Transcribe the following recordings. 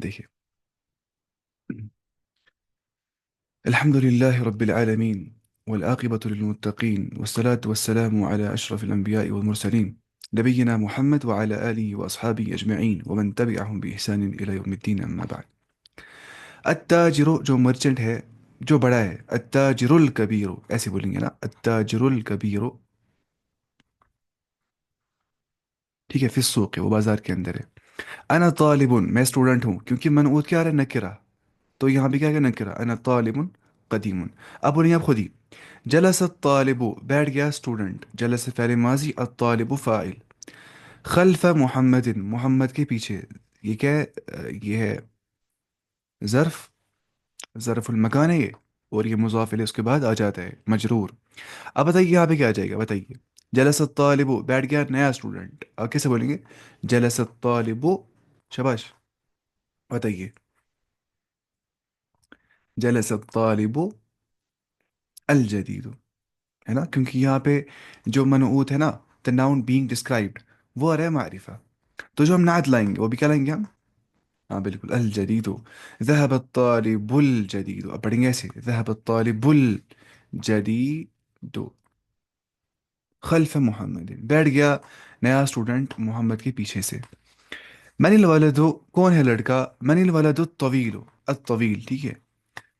دیکھیے، الحمد لله رب العالمين والعاقبة للمتقين والصلاة والسلام على أشرف الأنبياء والمرسلين نبينا محمد وعلى آله وأصحابه أجمعين ومن تبعهم بإحسان إلى يوم الدين أما بعد. التاجر جو مرچنٹ ہے، جو بڑا ہے، التاجر الکبیر، ایسے بولیں گے نا، التاجر الکبیر. ٹھیک ہے، فی السوق ہے، وہ بازار کے اندر ہے. انا طالب، میں اسٹوڈنٹ ہوں، کیونکہ منعوت کیا ہے، نکرہ. تو یہاں بھی کیا ہے، نکرہ. انا طالب قدیم. اب بولیں آپ خود ہی. جلس الطالب، بیٹھ گیا اسٹوڈنٹ. جلس فعل ماضی، الطالب فاعل. خلف محمد، محمد کے پیچھے. یہ کیا ہے؟ یہ ہے ظرف، ظرف المکان ہے یہ. اور یہ مضاف الیہ اس کے بعد آ جاتا ہے مجرور. اب بتائیے یہاں پہ کیا آ جائے گا، بتائیے. جلس الطالب، بیٹھ گیا نیا اسٹوڈنٹ. اب کیسے بولیں گے؟ جلس الطالب. شباش. بتائیے. جلس الطالب الجدید، ہے نا، کیونکہ یہاں پہ جو منعوت ہے نا، the noun being described، وہ آ رہا ہے معرفہ. تو جو ہم نعت لائیں گے وہ بھی کیا لائیں گے ہم؟ ہاں بالکل، الجدید. ذهب الطالب الجدید. اب پڑھیں گے ایسے، ذهب الطالب الجدید خلف محمد، بیٹھ گیا نیا اسٹوڈنٹ محمد کے پیچھے سے. من الولد، کون ہے لڑکا؟ من الولد الطویل، الطویل، ٹھیک ہے.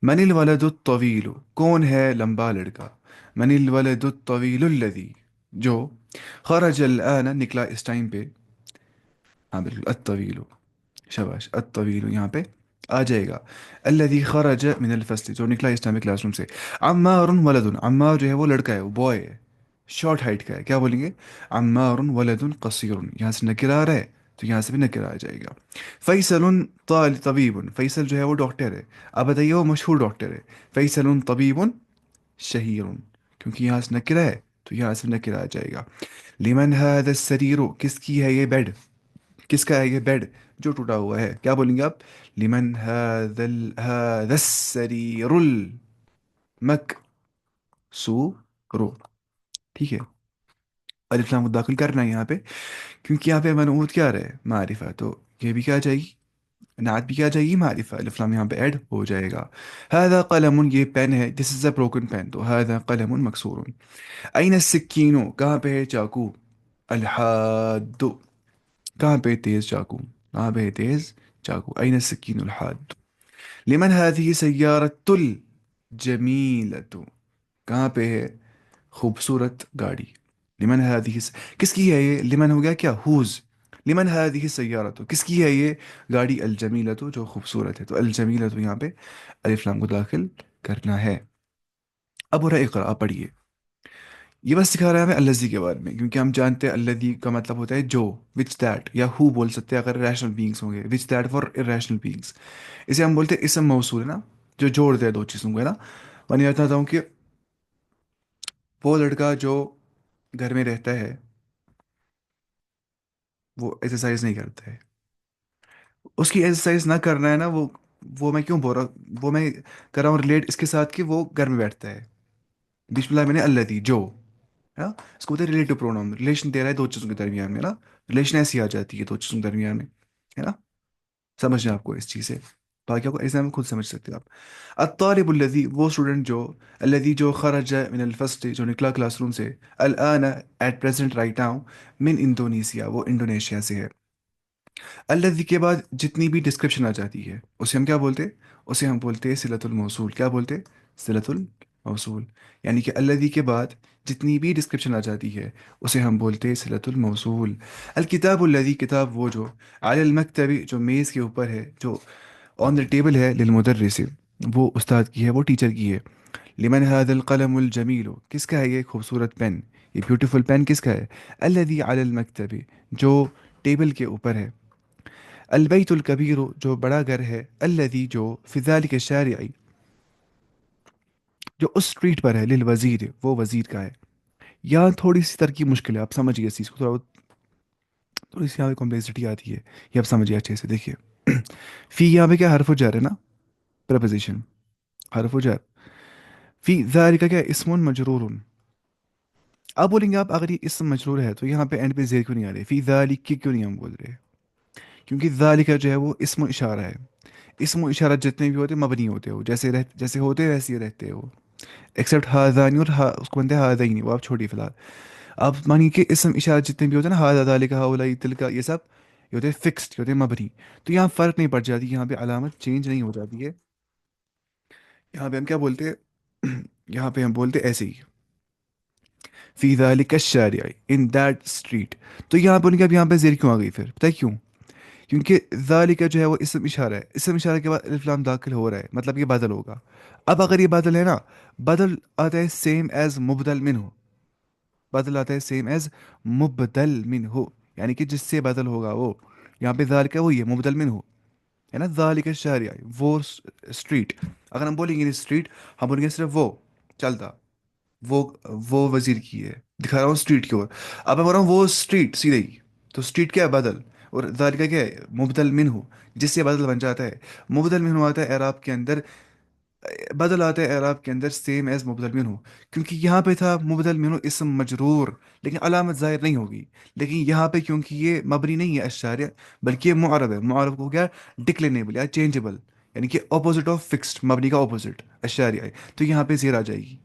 من الولد الطویل، کون ہے لمبا لڑکا؟ من الولد الطویل الذی، جو خرج الآن، نکلا اس ٹائم پہ. ہاں بالکل، الطویل. شباش، الطویل یہاں پہ آ جائے گا. الذی خرج من الفصل، جو نکلا اس ٹائم پہ کلاس روم سے. عمار ولد، عمار جو ہے وہ لڑکا ہے، وہ بوائے ہے، شارٹ ہائٹ کا ہے. کیا بولیں گے؟ عمار ولد قصیر. یہاں سے نکر آ رہا ہے تو یہاں سے بھی نکر آ جائے گا. فیصل طبیب، فیصل جو ہے وہ ڈاکٹر ہے. اب بتائیے، وہ مشہور ڈاکٹر ہے. فیصل طبیب شہیر، کیونکہ یہاں سے نکرہ ہے تو یہاں سے نکر آ جائے گا. لمن هذا السریر، کس کی ہے یہ بیڈ؟ کس کا ہے یہ بیڈ جو ٹوٹا ہوا ہے؟ کیا بولیں گے آپ؟ لمن هذا السریر المکسور. ٹھیک ہے. الف لام کو داخل کرنا ہے یہاں پہ، کیونکہ یہاں پہ منعوت کیا رہے، معرفہ. تو یہ بھی کیا جائے گی، نعت بھی کیا جائے گی، معرفہ. الف لام یہاں پہ ایڈ ہو جائے گا. هذا قلم، یہ پین ہے. دس از اے بروکن پین، تو هذا قلم مکسور. این السکین، کہاں پہ ہے چاقو؟ الحاد، کہاں پہ تیز چاقو؟ کہاں پہ ہے تیز چاقو؟ این السکین الحاد. لمن هذه سیارۃ الجمیلۃ، کہاں پہ ہے خوبصورت گاڑی؟ لمن هذه کس کی ہے یہ؟ لمن ہو گیا کیا، ہوز. لمن هذه السیارۃ، کس کی ہے یہ گاڑی؟ الجمیلۃ، جو خوبصورت ہے. تو الجمیلۃ یہاں پہ الف لام کو داخل کرنا ہے. اب اور اقرا، آپ پڑھیے. یہ بس سکھا رہا ہے ہمیں الذی کے بارے میں، کیونکہ ہم جانتے ہیں الذی کا مطلب ہوتا ہے جو، وچ دیٹ، یا ہو بول سکتے ہیں اگر ریشنل بینگس ہوں گے. Which that for irrational beings. اسے ہم بولتے ہیں اسم موصول، ہے نا، جو جوڑ دے دو چیزوں کو، ہے نا. میں یہ بتاتا ہوں کہ وہ لڑکا جو گھر میں رہتا ہے وہ ایکسرسائز نہیں کرتا ہے. اس کی ایکسرسائز نہ کرنا ہے نا، وہ میں کیوں بول رہا ہوں، وہ میں کر رہا ہوں ریلیٹ اس کے ساتھ کہ وہ گھر میں بیٹھتا ہے. بسم اللہ میں نے الذی جو، ہے نا، اس کو بولتے ہیں ریلیٹو پروناؤن. ریلیشن دے رہا ہے دو چیزوں کے درمیان میں نا. ریلیشن ایسی آ جاتی ہے دو چیزوں کے درمیان میں، ہے نا. سمجھیں آپ کو اس چیز سے، باقی کو ایگزام میں خود سمجھ سکتے ہیں آپ. الطالب الذی، وہ اسٹوڈنٹ جو، الذی جو خرج من الفصل، جو نکلا کلاس روم سے. الان، ایٹ پریزنٹ، رائٹ ناؤ. من انڈونیشیا، وہ انڈونیشیا سے ہے. الذی کے بعد جتنی بھی ڈسکرپشن آ جاتی ہے اسے ہم کیا بولتے؟ اسے ہم بولتے ہیں صلۃ الموصول. کیا بولتے؟ صلۃ الموصول. یعنی کہ الذی کے بعد جتنی بھی ڈسکرپشن آ جاتی ہے اسے ہم بولتے ہیں صلۃ الموصول. الکتاب الذی، کتاب وہ جو، علی المکتب، جو میز کے اوپر ہے، جو آن دا ٹیبل ہے، للمدرس، وہ استاد کی ہے، وہ ٹیچر کی ہے. لمن هذا القلم الجمیل، کس کا ہے یہ خوبصورت پین، یہ بیوٹیفل پین کس کا ہے؟ الذی علی المکتب، جو ٹیبل کے اوپر ہے. البیت الکبیر، جو بڑا گھر ہے. الذی، جو فی ذلک الشارع، جو اس اسٹریٹ پر ہے. للوزیر، وہ وزیر کا ہے. یہاں تھوڑی سی ترکیب مشکل ہے، آپ سمجھیے اس چیز کو تھوڑا. تھوڑی سی یہاں کمپلیکسٹی آتی ہے، یہ آپ سمجھیے اچھے سے. دیکھیے، فی یہاں پہ کیا حرف جر ہے نا، پریپوزیشن، حرف جر. فی ذالک کیا، اسم مجرور. اب بولیں گے آپ اگر یہ اسم مجرور ہے تو یہاں پہ اینڈ پہ زیر کیوں نہیں آ رہے؟ فی ذالک کی کیوں نہیں ہم بول رہے؟ کیونکہ ذالک جو ہے وہ اسم اشارہ ہے. اسم و اشارت جتنے بھی ہوتے ہیں مبنی ہوتے ہو، جیسے ہوتے ویسے ہی رہتے ہو، ایکسیپٹ ہاذانی اور اس کو بنتے ہیں ہاذینی، وہ آپ چھوڑیے فی الحال. آپ مانیے کہ اسم اشارت جتنے بھی ہوتے ہیں نا، ہاذا ذالک ہؤلاء تلک، یہ سب یہ ہوتے ہیں فکسڈ، یہ ہوتے ہیں مبنی. تو یہاں فرق نہیں پڑ جاتی، یہاں پہ علامت چینج نہیں ہو جاتی ہے. یہاں پہ ہم کیا بولتے ہیں؟ یہاں پہ ہم بولتے ہیں ایسے ہی، فی ذالک الشارع، ان دیٹ اسٹریٹ. تو یہاں پہ ان کے اب یہاں پہ زیر کیوں آ گئی پھر، پتہ ہے کیوں؟ کیونکہ ذالک جو ہے وہ اسم اشارہ ہے، اسم اشارہ کے بعد الف لام داخل ہو رہا ہے، مطلب یہ بدل ہوگا. اب اگر یہ بدل ہے نا، بدل آتا ہے سیم ایز مبدل من ہو، بدل آتا ہے سیم ایز مبدل من ہو، یعنی کہ جس سے بدل ہوگا وہ. یہاں پہ ذالک وہ یہ مبدل من ہو ہے نا، ذالک الشارع وہ اسٹریٹ. اگر ہم بولیں گے اسٹریٹ، ہم بولیں گے صرف وہ چلتا، وہ وہ وزیر کی ہے، دکھا رہا ہوں اسٹریٹ کی اور. اب میں بول رہا ہوں وہ اسٹریٹ سیدھے ہی، تو اسٹریٹ کیا ہے؟ بدل. اور ذالک کا کیا ہے؟ مبدل من ہو، جس سے بدل بن جاتا ہے. مبدل من ہو آتا ہے اعراب کے اندر، بدل آتا ہے اعراب کے اندر سیم ایز مبدل من ہو. کیونکہ یہاں پہ تھا مبدل من ہو اسم مجرور، لیکن علامت ظاہر نہیں ہوگی. لیکن یہاں پہ کیونکہ یہ مبنی نہیں ہے الشارع، بلکہ یہ معرب ہے، معرب کو کیا ڈکلینیبل یا چینجبل، یعنی کہ اپوزٹ آف فکسڈ، مبنی کا اپوزٹ الشارع ہے. تو یہاں پہ زیر آ جائے گی.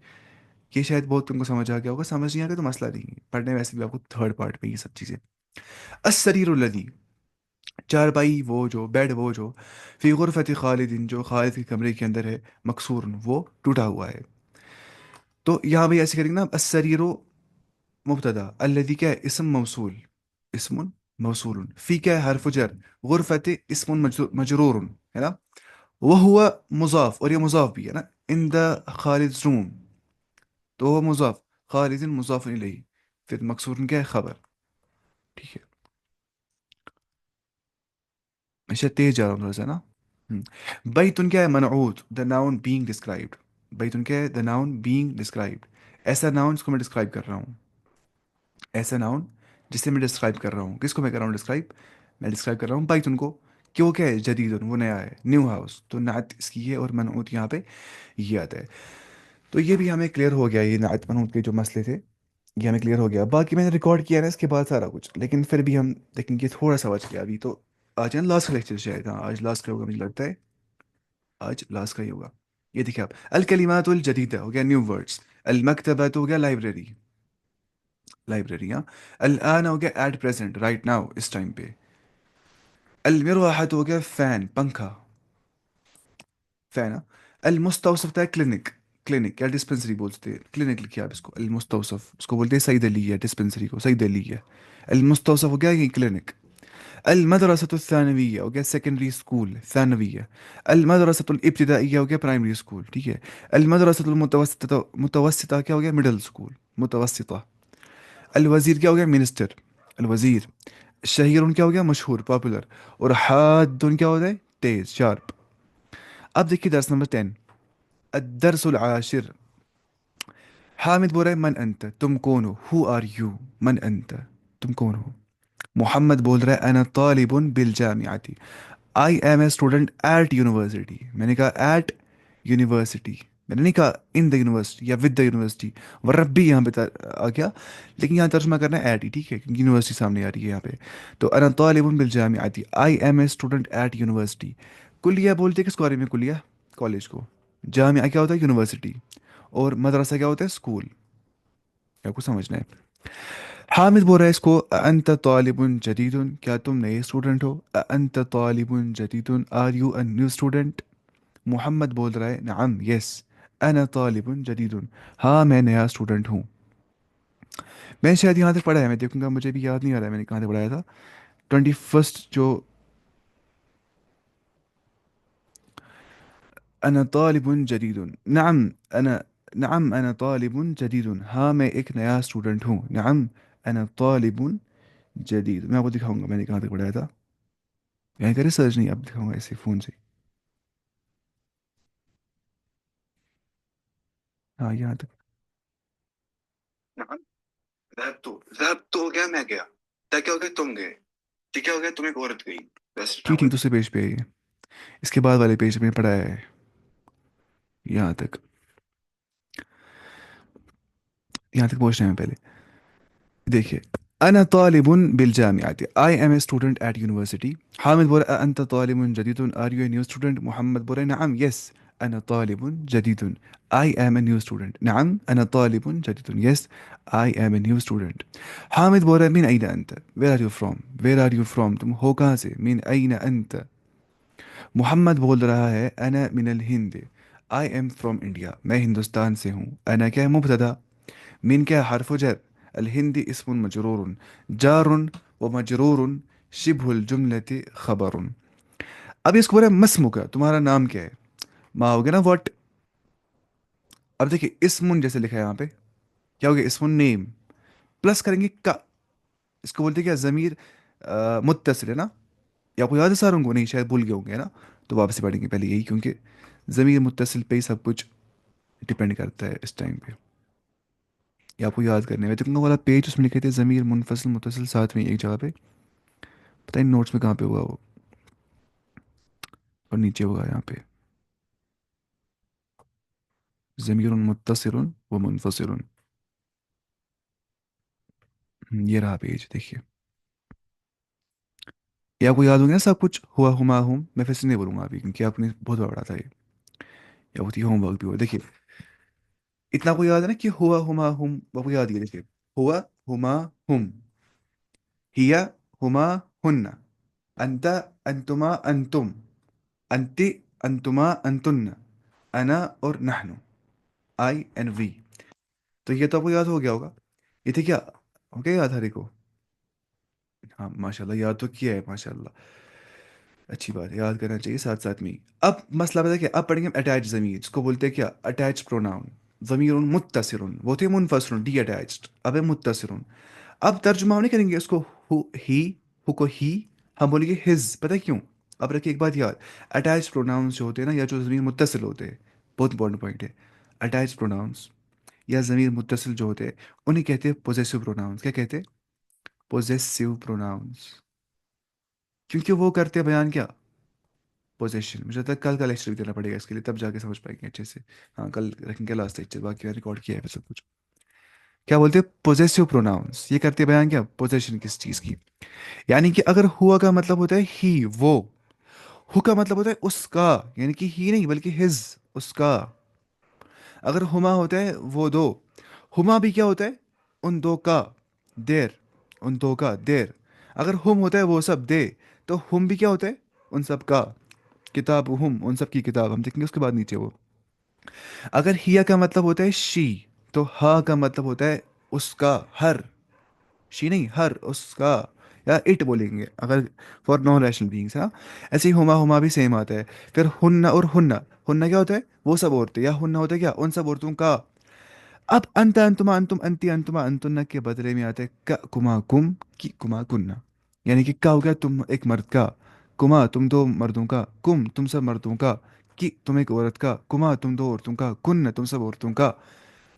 یہ شاید بہت تم کو سمجھ آ گیا ہوگا، سمجھ نہیں آ گیا تو مسئلہ نہیں ہے، پڑھنے ویسے بھی آپ کو تھرڈ پارٹ میں یہ سب چیزیں. السریر الذی، چارپائی وہ جو، بیڈ وہ جو، فی غرفت خالد جو خالد کے کمرے کے اندر ہے، مکسور وہ ٹوٹا ہوا ہے. تو یہاں بھی ایسے کریں گے نا، السریر مبتدا، الذی کیا ہے؟ اسم موصول، اسم موصول، فی کیا ہے؟ حرف جر، غرفت اسم مجرور ہے نا، وہ ہوا مضاف، اور یہ مضاف بھی ہے نا، ان دا خالد روم، تو وہ مضاف، خالد مضاف الیہ، پھر مکسور کیا ہے؟ خبر. ٹھیک ہے. اچھا تیز جا رہا ہوں تھوڑا سا نا. ہم. بیتن کیا ہے؟ منعوت، دا ناؤن بینگ ڈسکرائبڈ. بیتن کیا ہے؟ دا ناؤن بینگ ڈسکرائبڈ. ایسا ناؤن جس کو میں ڈسکرائب کر رہا ہوں، ایسا ناؤن جسے میں ڈسکرائب کر رہا ہوں. کس کو میں کر رہا ہوں ڈسکرائب؟ میں ڈسکرائب کر رہا ہوں بیتن کو. کہ وہ کیا ہے؟ جدید، وہ نیا ہے، نیو ہاؤس. تو نعت اس کی ہے، اور منعوت یہاں پہ یہ آتا ہے. تو یہ بھی ہمیں کلیئر ہو گیا، یہ نعت منعوت کے جو مسئلے تھے یہ ہمیں کلیئر ہو گیا. باقی میں نے ریکارڈ کیا نا اس کے بعد سارا کچھ، لیکن پھر بھی ہم دیکھیں گے تھوڑا سا بچ گیا ابھی. تو آج ہے نا لاسٹ کا لیکچر شاید، ہاں آج لاسٹ کا ہوگا مجھے لگتا ہے، آج لاسٹ کا ہی ہوگا. یہ دیکھیں آپ، الکلمات الجدیدہ ہو گیا نیو ورڈس، المکتبہ تو ہو گیا لائبریری، لائبریری ہاں. الآن ہو گیا ایٹ پریزنٹ، رائٹ ناؤ، اس ٹائم پہ. المروحة ہو گیا فین، پنکھا، فین ہاں. المستوصف تھا کلینک، کلینک یا ڈسپنسری بولتے ہیں، کلینک لکھیے آپ اس کو، المستوصف اس کو بولتے ہیں سعید علی ہے، ڈسپنسری کو سعید علی ہے. المستوصف ہو گیا یہ کلینک. المدرسة الثانوية ہو گیا سیکنڈری اسکول، ثانویہ. المدرسة الابتدائية ہو گیا پرائمری اسکول، ٹھیک ہے. المدرسة المتوسطة، متوسطہ کیا ہو گیا؟ Middle school, متوسطہ. الوزیر کیا ہو گیا؟ منسٹر، الوزیر. شہیر کیا ہو گیا؟ مشہور، پاپولر. اور حاد کیا ہوتا ہے؟ تیز، شارپ. اب دیکھیے درس نمبر 10، الدرس العاشر. حامد بول رہا ہے من انت، تم کون ہو؟ ہو آر یو، من انت، تم کون ہو؟ محمد بول رہا ہے انا طالب بالجامعہ، I am a student at university. میں نے کہا ایٹ یونیورسٹی، میں نے نہیں کہا ان دا یونیورسٹی یا ود دا یونیورسٹی. وربی یہاں پہ آ گیا، لیکن یہاں ترجمہ کرنا ہے ایٹ ہی، ٹھیک ہے، کیونکہ یونیورسٹی سامنے آ رہی ہے یہاں پہ. تو انا طالب بالجامعہ، I am a student at university. کلیہ بولتے ہیں کس کو بارے میں؟ کلیہ کالج کو. جامعہ کیا ہوتا ہے؟ یونیورسٹی. اور مدرسہ کیا ہوتا ہے؟ اسکول. کیا کو سمجھنا ہے؟ حامد بول رہا ہے اس کو انت طالب جدید، کیا تم نئے اسٹوڈنٹ ہو؟ انت طالب جدید، are you a new student? محمد بول رہا ہے نعم یس، انا طالب جدید، ہاں میں نیا اسٹوڈنٹ ہوں. میں نے شاید یہاں تک پڑھا ہے، میں دیکھوں گا، مجھے بھی یاد نہیں آ رہا ہے میں نے کہاں تک پڑھایا تھا. 21 جو انا طالب جدید، نعم انا، نعم انا طالب جدید، ہاں میں ایک نیا اسٹوڈنٹ ہوں. نعم انا طالب جدید. میں آپ کو دکھاؤں گا میں نے کہاں تک پڑھایا تھا، یہاں کرے سرچ نہیں، آپ دکھاؤں گا ایسے فون سے. ہاں یہاں تک. نعم ذهبت، ذهبت ہو گیا میں گیا، تا کیا ہو گیا؟ تم گئے. ٹھیک ہے، ہو گیا تم ایک عورت گئی. بس ٹھیک ٹھیک، دوسرے پیج پہ ہے یہ. اس کے بعد والے پیج میں پڑھایا ہے یہاں تک، یہاں تک پہنچنا ہے پہلے. دیکھیے أنا طالب بالجامعة. I am a student at university. Hamid بوري أنت طالب جديد. Are you a new student؟ محمد بوري نعم yes. أنا طالب جديد. I am a new student. نعم أنا طالب جديد. Yes, I am a new student. Hamid بوري من أين أنت؟ Where are you from? Where are you from؟ तुम हो कहाँ से؟ من أين أنت؟ محمد बोल रहा है أنا من الهند. I am from India. मैं हिंदुस्तान से हूँ. أنا क्या है मुबतदा. من क्या حرف جر. الهندي اسم مجرور. جار ومجرور. شبه الجملة خبر. अब इसको बोले मस्मु का तुम्हारा नाम क्या है. माँ हो गया ना व्हाट. अब देखिए इसमुन जैसे लिखा है यहाँ पे क्या हो गया इसमुन नेम प्लस करेंगे का. इसको बोलते हैं क्या जमीर मुत्तसिल है ना. या आपको याद है सारों को नहीं शायद भूल गए होंगे है ना. तो वापस से पढ़ेंगे पहले यही क्योंकि जमीर मुत्तसिल पे ही सब कुछ डिपेंड करता है इस टाइम पे. ये आपको याद करने में तुमको वाला पेज उसमें लिखे थे जमीर मुनफसिल मुत्तसिल साथ में एक जगह पे. पता नहीं नोट्स में कहाँ पे हुआ वो. और नीचे होगा यहाँ पे ज़मीर मुत्तसिल व मुनफसिल. ये रहा पेज देखिए. ये आपको याद होंगे ना सब कुछ हुआ हुमा हुम. मैं फिर से नहीं बोलूंगा अभी क्योंकि आपने बहुत बड़ा था ये. या होती होमवर्क भी हो देखिए. इतना आपको याद है ना कि हुआ हुमा हुम आपको याद ही है देखिए. हुआ हुमा हुम. हिया हुमा हुन्ना. अंत अंतुमा अंतुम. अंति अंतुमा अंतुन्ना. अना और नहनु. आई एंड वी. तो ये तो आपको याद हो गया होगा. ये थे क्या हो गया याद हरे को. हाँ माशाल्लाह याद तो किया है माशाल्लाह. अच्छी बात है याद करना चाहिए साथ साथ में ही. अब मसला पता है क्या अब पढ़ेंगे अटैच ज़मीर इसको बोलते हैं क्या अटैच प्रोनाउन. ज़मीर मुत्तसिरुन वो थे मुनफसिरुन डी अटैच्ड अब है मुत्तसिरुन. अब तर्जुमा हम नहीं करेंगे उसको हु ही हु को ही. हम बोलेंगे हिज पता है क्यों. अब रखिए एक बात याद. अटैच प्रोनाउंस जो होते हैं ना या जो ज़मीर मुत्तसिल होते हैं बहुत इंपॉर्टेंट पॉइंट है. अटैच प्रोनाउंस या ज़मीर मुत्तसिल जो होते हैं उन्हें कहते हैं पोजेसिव प्रोनाउंस. क्या कहते हैं पोजेसिव प्रोनाउंस. क्योंकि वो करते हैं बयान क्या पोजीशन. मुझे लगता है कल का लेक्चर भी देना पड़ेगा इसके लिए तब जाके समझ पाएंगे अच्छे से. हाँ कल रखेंगे लास्ट लेक्चर बाकी रिकॉर्ड किया है सब कुछ. क्या बोलते हैं पोजेसिव प्रोनाउंस. ये करते हैं बयान क्या पोजेशन किस चीज़ की. यानी कि अगर हुआ का मतलब होता है ही वो. हु का मतलब होता है उसका. यानी कि ही नहीं बल्कि हिज उसका. अगर हुमा होता है वो दो. हुमा भी क्या होता है उन दो का. देर उन दो का देर. अगर हुम होता है वो सब दे. तो हुम भी क्या होता है उन सब का. किताब हुम उन सब की किताब हम देखेंगे उसके बाद नीचे वो. अगर हिया का मतलब होता है शी. तो हा का मतलब होता है उसका हर. शी नहीं हर उसका. या इट बोलेंगे अगर फॉर नॉन रैशनल बीइंग्स है ना. ऐसे ही हुमा हुमा भी सेम आता है. फिर हुन्ना और हुन्ना. हुन्ना क्या होता है वो सब औरतें या हुन्ना होता है क्या उन सब औरतों का. अब अंत अंतुमा अंतुम अंती अंतुमा अंतुन्ना के बदले में आते हैं क कुमा कुम की कुमा कुन्ना. यानी कि का हो गया तुम एक मर्द का. कुमा तुम दो मर्दों का. कुम तुम सब मर्दों का. कि तुम एक औरत का. कुमा तुम दो औरतों का. कुन्न तुम सब औरतों का.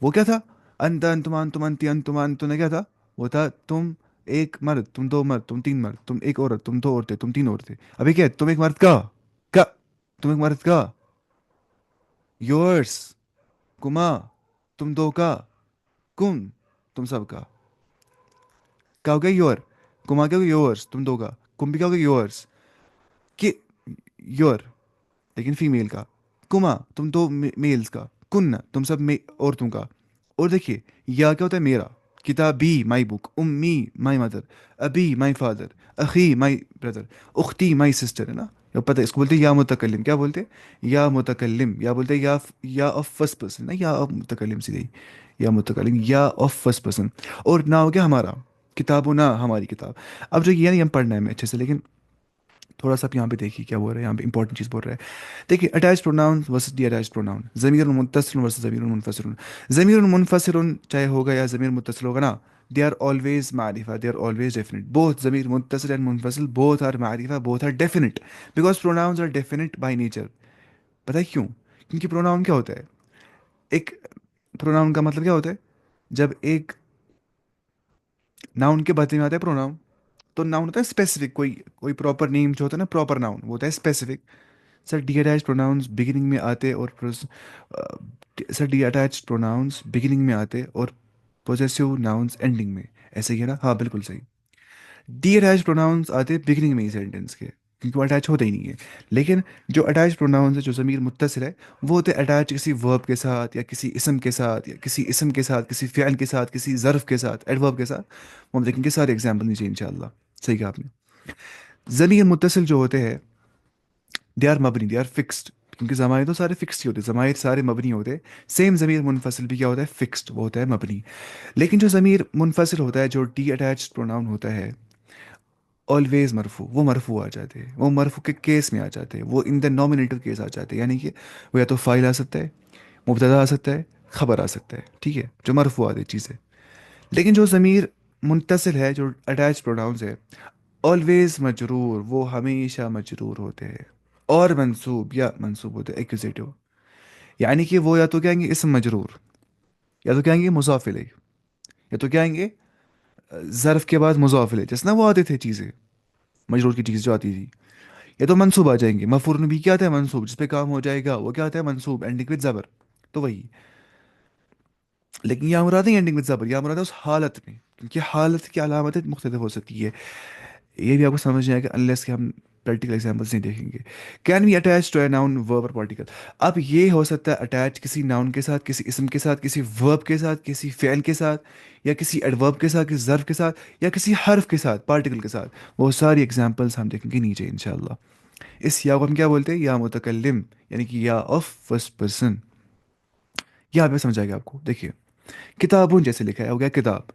वो क्या था अंत अंतुमा अंतुम अंती अंतुमा अंतुन्ना क्या था. वो था तुम एक मर्द तुम दो मर्द तुम तीन मर्द तुम एक औरत तुम दो औरतें तुम तीन औरतें. अभी क्या है तुम एक मर्द का तुम एक मर्द का. योर्स कुमा तुम दो का. कुम तुम सब का हो गया योर. कुमा क्या हो गया योर्स तुम दो का. कुम भी क्या हो गया योर्स कि योर लेकिन फीमेल का. कुमा तुम दो मेल्स का. कुन्ना तुम सब औरतों का. और देखिए या क्या होता है मेरा. किताबी माई बुक. उम्मी my mother. Abi my father. अखी माई ब्रदर. उख्ती माई सिस्टर है ना. या पता है इसको बोलते हैं या मुतकल्लिम. क्या बोलते हैं या मुतकल्लिम. या बोलते हैं या ऑफ फर्स्ट पर्सन ना या ऑफ मुतकल्लिम सीधे ही. या मुतकल्लिम या ऑफ फर्स्ट पर्सन. और ना हो गया हमारा. किताबों ना हमारी किताब. अब जो ये नहीं हम पढ़ना है हमें अच्छे से लेकिन थोड़ा सा आप यहाँ पे देखिए क्या बोल रहे हैं यहाँ पे इंपॉर्टेंट चीज़ बोल रहा है. देखिए attach pronoun versus detach pronoun. ज़मीर मुत्तसिल वर्सेस ज़मीर मुनफसिल. ज़मीर मुनफसिल चाहे होगा या ज़मीर मुत्तसिल होगा ना. दे आर ऑलवेज मारिफा they are always definite. Both ज़मीर मुत्तसिल एंड मुनफसिल बोथ आर मारिफा both are definite. Because pronouns are definite by nature. पता है क्यों. क्योंकि प्रोनाउन क्या होता है एक प्रोनाउन का मतलब क्या होता है जब एक नाउन के बदले में आता है प्रोनाउन. तो नाउन होता है स्पेसिफिक कोई कोई प्रॉपर नेम जो होता है ना प्रॉपर नाउन वो होता है स्पेसिफिक. सर डी अटैच प्रोनाउंस बिगिनिंग में आते और सर डी अटैच प्रोनाउंस बिगिनिंग में आते और पोजेसिव नाउन्स एंडिंग में. ऐसे ही है ना, हाँ बिल्कुल सही। डी अटैच प्रोनाउंस आते हैं बिगनिंग में ही सेंटेंस के, क्योंकि वो अटैच होता ही नहीं है। लेकिन जो अटैच प्रोनाउंस है, जो ज़मीर मुत्तसिल है, वो होते हैं अटैच किसी वर्ब के साथ, या किसी इसम के साथ, या किसी इसम के साथ, किसी फ़ियल के साथ, किसी ज़र्फ़ के साथ, एडवर्ब के साथ। वो हम देखेंगे सारे एग्जाम्पल नीचे इंशाल्लाह। सही कहा आपने। ज़मीर मुत्तसिल जो होते हैं, दे आर मबनी, दे आर फिक्स्ड। क्योंकि ज़मायर तो सारे फिक्स्ड ही होते हैं, ज़मायर सारे मबनी होते हैं। सेम ज़मीर मुनफसिल भी क्या होता है, फिक्स्ड, वो होता है मबनी। लेकिन जो ज़मीर मुनफसिल होता है, जो डी अटैच प्रोनाउन होता है, ऑलवेज मरफू, वो मरफू आ जाते हैं, वो मरफू के केस में आ जाते हैं, वो इन द नॉमिनेटिव केस आ जाते हैं। यानी कि वो या तो फाइल आ सकता है, मुब्तदा आ सकता है, खबर आ सकता है, ठीक है, जो मरफू आती चीज़ें। लेकिन जो ज़मीर मुंतसिल है, जो अटैच प्रोनाउंस है, ऑलवेज मजरूर, वो हमेशा मजरूर होते हैं। और मंसूब, या मंसूब होते हैं एक्यूजेटिव। यानी कि वो या तो कहेंगे इसम मजरूर, या तो कहेंगे मुज़ाफ इलैह, या तो कहेंगे ज़र्फ के बाद मुज़ाफ इलैह, जैसे ना वो आते थे चीज़ें, मजरूर की चीज़ जो आती थी। ये तो मंसूब आ जाएंगे, मफूरन भी क्या आता है, मंसूब, जिस पे काम हो जाएगा वो क्या आता है, मंसूब, एंडिंग विद जबर। तो वही। लेकिन यहाँ मुराद नहीं एंडिंग विद जबर, यहाँ मुराद है उस हालत में, क्योंकि हालत की अलामतें मुख्तलिफ हो सकती है। ये भी आपको समझ नहीं आएगा अनलेस कि हम प्रैक्टिकल एग्जांपल्स नहीं देखेंगे। Can be attach to a noun verb और पार्टिकल। अब ये हो सकता है अटैच किसी नाउन के साथ, किसी इसम के साथ, किसी वर्ब के साथ, किसी फेल के साथ, या किसी एडवर्ब के साथ, किसी ज़र्फ के साथ, या किसी हर्फ के साथ, पार्टिकल के साथ। वो सारी एग्जांपल्स हम देखेंगे नीचे इंशाल्लाह। इस या को हम क्या बोलते हैं, या मुतकल्लिम, यानी कि या ऑफ फर्स्ट पर्सन। यहाँ पे समझ आएगा आपको, देखिए। किताबुन जैसे लिखा है, हो गया किताब।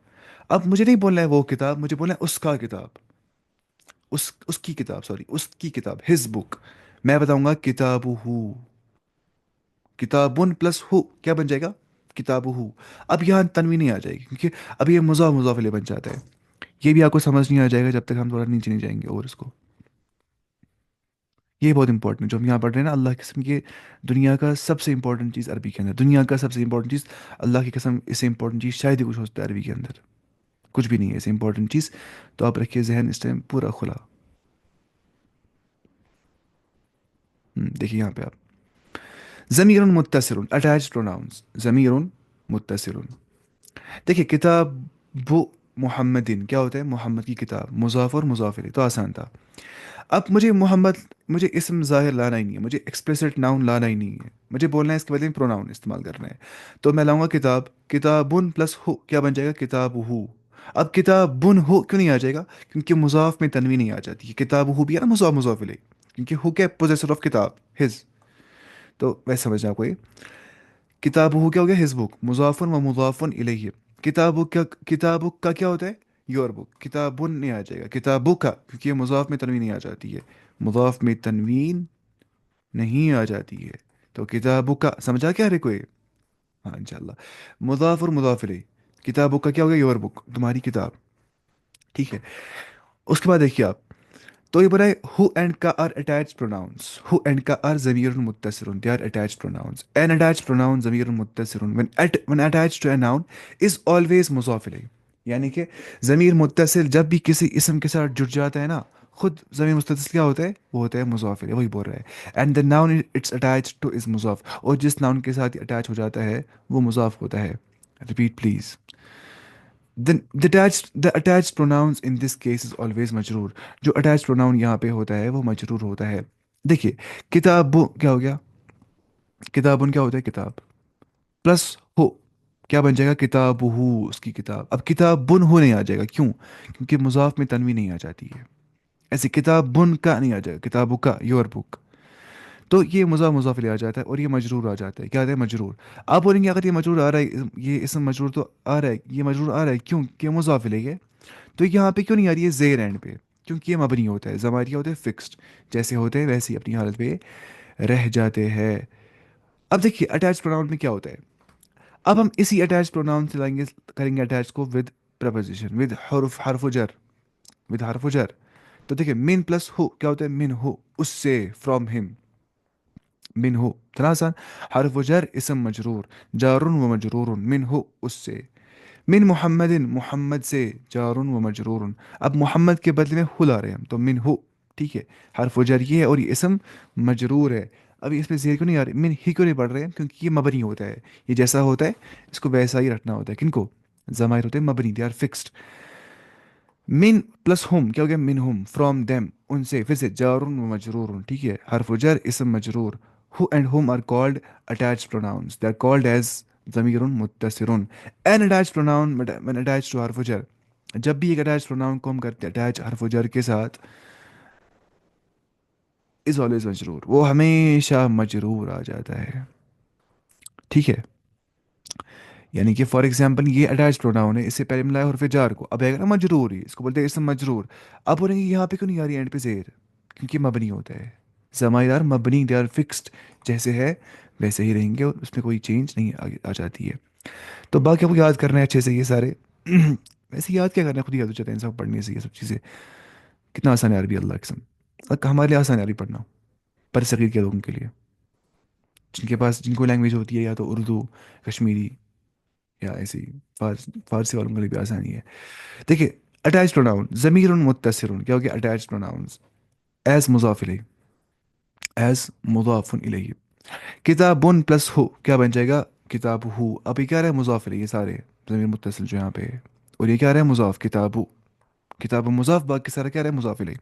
अब मुझे नहीं बोलना है वो किताब, मुझे बोलना है उसका किताब। उसकी किताब, सॉरी, उसकी किताब, हिज बुक। मैं बताऊंगा किताबुहू। किताबुन प्लस हु क्या बन जाएगा, किताबुहू। अब यहाँ तनवीन नहीं आ जाएगी, क्योंकि अब ये मुजाफ इलेह बन जाता है। ये भी आपको समझ नहीं आ जाएगा जब तक हम थोड़ा नीचे नहीं जाएंगे, और इसको, ये बहुत इंपॉर्टेंट जो हम यहाँ पढ़ रहे हैं ना, अल्लाह की कसम, ये दुनिया का सबसे इंपॉर्टेंट चीज़ अरबी के अंदर, दुनिया का सबसे इंपॉर्टेंट चीज़, अल्लाह की कसम, इससे इंपॉर्टेंट चीज़ शायद ही कुछ हो सकता है अरबी के अंदर। कुछ भी नहीं है इससे इंपॉर्टेंट चीज़। तो आप रखिए जहन इस टाइम पूरा खुला। देखिए यहाँ पे आप, ज़मीर मुत्तसिल अटैच प्रोनाउंस, ज़मीर मुत्तसिल। देखिए किताब बु मोहम्मदिन क्या होता है, मोहम्मद की किताब, मुज़ाफ़ और मुज़ाफ़ इलैह, तो आसान था। अब मुझे मोहम्मद, मुझे इसम ज़ाहिर लाना ही नहीं है, मुझे एक्सप्लिसिट नाउन लाना ही नहीं है, मुझे बोलना है इसके बदले में प्रोनाउन इस्तेमाल करना है। तो मैं लाऊंगा किताब, किताबुन प्लस हु क्या बन जाएगा, किताब हु। अब किताबुन हु क्यों नहीं आ जाएगा, क्योंकि मुज़ाफ में तनवीन नहीं आ जाती है, किताब हु भी है ना मुज़ाफ मुज़ाफ इलैह, क्योंकि हु क्या पोजेसर ऑफ किताब, हिज। तो वैसे समझना आपको ये, किताब क्या हो गया, हिज बुक, मुजाफन व मुजाफन इलैहि। किताबुक का क्या होता है, योर बुक। किताबुन नहीं आ जाएगा, किताबुक का, क्योंकि ये मुजाफ में तनवीन नहीं आ जाती है, मुजाफ में तनवीन नहीं आ जाती है। तो किताबुक का समझा क्या रे कोई। हाँ इंशाल्लाह। मुजाफ और मुजाफ इलैहि। किताबुक का क्या हो गया, योर बुक, तुम्हारी किताब, ठीक है। उसके बाद देखिए आप, तो ये बोला है हु एंड का आर अटैच प्रोनाउंस, हु एंड का आर ज़मीरुन मुत्तसिरुन, they are attach pronouns. An attach pronoun ज़मीरुन मुत्तसिरुन when attach to a noun is always मुज़ाफ इलैह। यानी कि ज़मीर मुत्तसिल जब भी किसी इसम के साथ जुड़ जाता है ना, खुद ज़मीर मुत्तसिल क्या होता है, वो होता है मुज़ाफ इलैह, वही बोल रहा है। And the noun it's attach to is मुज़ाफ, और जिस नाउन के साथ अटैच हो जाता है वो मुज़ाफ होता है। Repeat please. The attached pronouns in this case is always मजरूर। जो attached pronoun यहाँ पे होता है वो मजरूर होता है। देखिए, किताब क्या हो गया, किताबुन क्या होता है, किताब, प्लस हो क्या बन जाएगा, किताबुहू, उसकी किताब। अब किताबुन हो नहीं आ जाएगा, क्यों, क्योंकि मुजाफ में तनवीन नहीं आ जाती है। ऐसे किताबुन का नहीं आ जाएगा, किताबु का, योर बुक। तो ये मुजाफ ले आ जाता है, और ये मजरूर आ जाता है, क्या आता है, मजरूर। आप बोलेंगे अगर ये मजरूर आ रहा है, ये इसम मजरूर तो आ रहा है, ये मजरूर आ रहा है क्यों, कि मुजाफ है, तो यहाँ पे क्यों नहीं आ रही है जेर एंड पे, क्योंकि ये मबनी होता है, ज़माइर क्या होते हैं, फिक्स्ड, जैसे होते हैं वैसे ही अपनी हालत पे रह जाते हैं। अब देखिए अटैच प्रोनाउन में क्या होता है। अब हम इसी अटैच प्रोनाउन से लाएंगे, करेंगे अटैच को विद प्रपोजिशन, विद हर्फ हर्फ जर, विद हर्फ जर। तो देखिए मिन प्लस हो क्या होता है, मिन हो, उससे, फ्रॉम हिम, मिन हो, इतना आसान। हर्फ जर इसम मजरूर, जारुन व मजरूर, मिन हो, उससे। मिन मोहम्मदिन, मोहम्मद से, जारुन व मजरूरन। अब मोहम्मद के बदले में हु ला रहे हैं हम, तो मिन हु, ठीक है। हर्फ जर ये है, और ये इसम मजरूर है। अभी इसमें जेर क्यों नहीं आ रही, मिन ही क्यों नहीं पढ़ रहे हैं, क्योंकि ये मबनी होता है, ये जैसा होता है इसको वैसा ही रखना होता है, किनको, ज़माइर होते हैं मबनी, दे आर फिक्स्ड। मिन प्लस हुम क्या हो गया, मिन हुम, फ्रॉम देम उनसे, फिर से जारुन व मजरूर, ठीक है, हरफ जर इसम मजरूर। हु एंड हुम are called attached pronouns, they are called as ज़मीरुन मुत्तसिरुन। An attached pronoun when attached to हरफ जर, जब भी एक अटैच्ड प्रोनाउन को हम करते हैं अटैच हरफ जर के साथ, इज ऑलवेज मजरूर, वो हमेशा मजरूर आ जाता है, ठीक है। यानी कि फॉर एग्जांपल ये अटैच प्रोनाउन है, इससे पहले मिलाया हरफ जार को, अब आएगा ना मजरूर, ही इसको बोलते हैं इसम मजरूर। अब बोलेंगे यहाँ पे क्यों नहीं आ रही एंड पे जेर, क्योंकि मबनी होता है। जमाइदार मबनी, दे आर फिक्स्ड, जैसे है वैसे ही रहेंगे और उसमें कोई चेंज नहीं आ जाती है। तो बाकी आपको याद करना है अच्छे से ये सारे वैसे याद क्या करना है, खुद ही याद हो जाता है इंसान पढ़ने से ये सब चीज़ें। कितना आसान है अरबी, अल्लाह कसम, हमारे लिए आसान है अरबी पढ़ना, पर सगीर के लोगों के लिए, जिनके पास जिनको लैंग्वेज होती है या तो उर्दू, कश्मीरी, या ऐसी फारसी वालों के लिए भी आसानी है। देखिए, अटैच प्रोनाउन ज़मीर मुत्तसिर, क्या हो गया अटैच प्रोनाउंस, एज मुजाफ इलैह, एज मुजाफुन इलैह। किताबुन प्लस हो क्या बन जाएगा, किताब हु। अब ये क्या रहा है, मुजाफ इलैह, ये सारे ज़मीर मुत्तसिल जो यहाँ पे है, और ये क्या रहा है मुजाफ, किताबु, किताब मुजाफ, बाकी सारा क्या रहा है मुजाफ इलैह।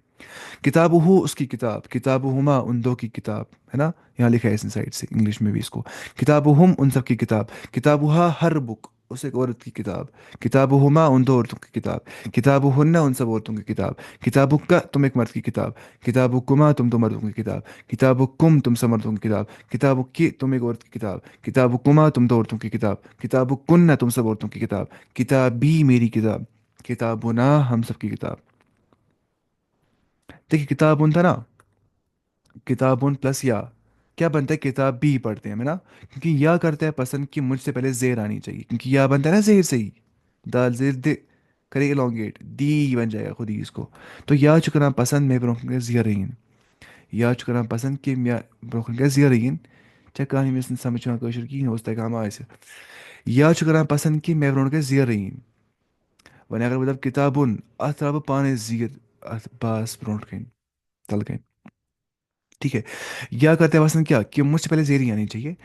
किताब हो उसकी किताब, किताब हुमा उन दो की किताब, है ना, यहाँ लिखा है इस साइड से इंग्लिश में भी इसको। किताब हम उन सब की किताब, किताब हर बुक उस एक औरत की किताब, किताब हुमा उन दो औरतों की किताब, किताब हन्ना उन सब औरतों की किताब, किताब का तुम एक मर्द की किताब, किताब कुमा तुम दो मर्दों की किताब, किताब कुम तुम सब मर्दों की किताब, किताब की तुम एक औरत की किताब, किताब कुमा तुम दो औरतों की किताब, किताब कुन्ना तुम सब औरतों की किताब, किताब भी मेरी किताब, किताबुना हम सब की किताब। देखिए किताब था ना, किताबुन प्लस या क्या बनता है, किताब भी पढ़ते हैं, है ना, क्योंकि या करता है पसंद कि मुझसे पहले जेर आनी चाहिए, क्योंकि या बनता है ना जेर से ही, दाल जेर दे करे इलोंगेट, दी बन जाएगा खुद ही इसको। तो या चुकना पसंद में ब्रोकन जियरीन, या चुकना पसंद कि मैं ब्रोकन जियरीन, चाहे कहानी में समझ में कोशिश की होता है काम ऐसे। या चुकना पसंद कि मैं ब्रोकन जियरीन, वरना अगर मतलब किताबुन अतरब पाने जियर बास ब्रोकन तल, ठीक है। या करते हैं पसंद क्या कि मुझसे पहले जेरी आनी चाहिए,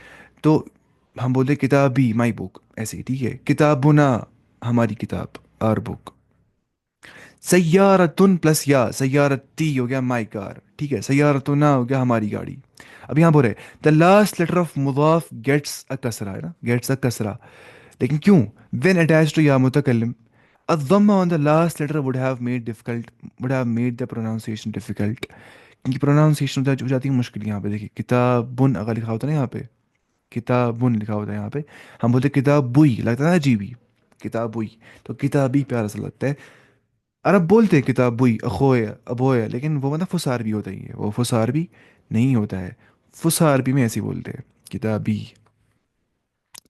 तो हम बोलते हैं किताबी माई बुक, ऐसे ही, ठीक है। किताबुना हमारी किताब, आर बुक। सय्यारतुन प्लस या, सय्यारती हो गया माई कार, ठीक है, सय्यारतुना हो गया हमारी गाड़ी। अब यहाँ बोल रहे द लास्ट लेटर ऑफ मुदाफ गेट्स अ कसरा, है ना, गेट्स अ कसरा, लेकिन क्यों, व्हेन अटैच्ड टू या मुतकल्लिम, الضمة on the last letter would have made the pronunciation difficult, क्योंकि प्रोनाउंसिएशन हो जाती है मुश्किल। यहाँ पे देखिए किताबुन अगर लिखा होता है ना यहाँ पे, किताबुन लिखा होता है यहाँ पे, हम बोलते किताब बुई, लगता है ना अजीब ही, किताब बुई, तो किताबी प्यारा सा लगता है। अरब बोलते हैं किताब बुई अखोय अबोय, लेकिन वो मतलब फुसारबी होता ही है, वो फुसारबी नहीं होता है, फुसारबी में ऐसे ही बोलते हैं, किताबी,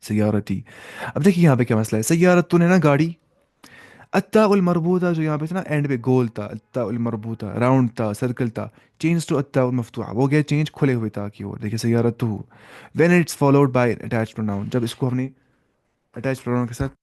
सयारती। अब देखिए यहाँ पे क्या मसला है, सयारतुन है ना गाड़ी, अत्ता उल मरबूता जो यहाँ पे था ना एंड पे गोल था, अत्ता उल मरबूता राउंड था, सर्कल था, चेंज टू अत्ता उल मफ्तूहा, वो गया चेंज खुले हुए था की ओर, देखिए सयारतु, when it's followed by attach pronoun, जब इसको हमने अटैच प्रोनाउन के साथ।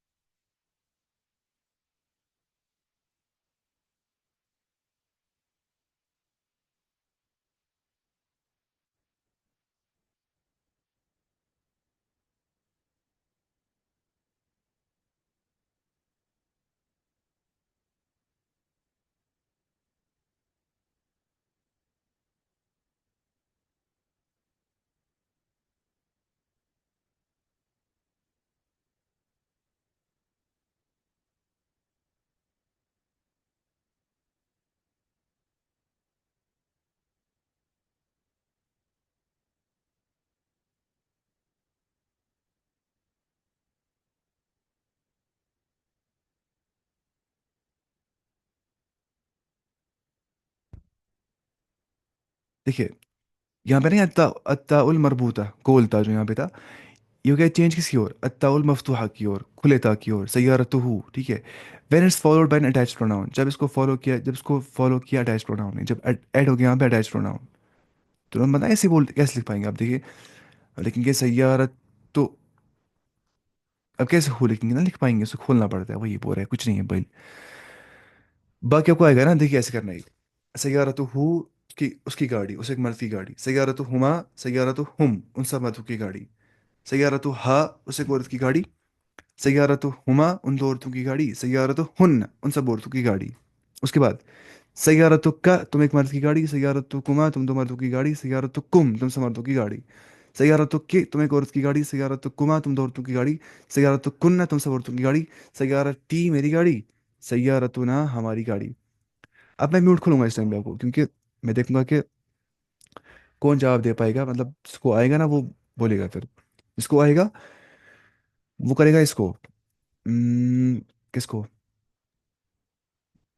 देखिए यहाँ पे नहीं अत्ता, अत्ता उल मरबूता गोल था जो यहाँ पे था, ये हो गया चेंज किसकी ओर, अत्ता उल मफ्तूहा की ओर, खुले था की ओर, सय्यारतुहु, ठीक है। When it's followed bye N attach pronoun, जब इसको फॉलो किया, जब इसको फॉलो किया अटैच प्रोनाउन ने, जब ऐड हो गया यहाँ पे अटैच प्रोनाउन, तो हम बताएं ऐसे बोल कैसे लिख पाएंगे आप देखिए, लेकिन ये सय्यारत, तो अब कैसे हो लिखेंगे ना, लिख पाएंगे, उसे खोलना पड़ता है, वही बोल रहा है, कुछ नहीं है भाई। बाकी आपको आएगा ना, देखिए ऐसे करना ही, सैयारतु हु की उसकी गाड़ी, उसे एक मर्द की गाड़ी, सैयारतु हुमा, सैयारतु हुम उन सब मर्दों की गाड़ी, सैयारतु हा उसे एक औरत की गाड़ी, सय्यारतु हुमा उन दो औरतों की गाड़ी, सय्यारतु हुन्न उन सब औरतों की गाड़ी। उसके बाद सय्यारतु का तुम एक मर्द की गाड़ी, सय्यारतु कुमा तुम दो मर्दों की गाड़ी, सय्यारतु कुम तुम सब मर्दों की गाड़ी। सय्यारतु के तुम एक औरत की गाड़ी, सय्यारतु कुमा तुम दो औरतों की गाड़ी, सय्यारतु कुन्ना तुम सब औरतों की गाड़ी, सय्यारती मेरी गाड़ी, सय्यारतु ना हमारी गाड़ी। अब मैं म्यूट खोलूंगा इस टाइम पे आपको, क्योंकि मैं देखूंगा कि कौन जवाब दे पाएगा, मतलब जिसको आएगा ना वो बोलेगा फिर। जिसको आएगा वो करेगा इसको। हम्म, किसको?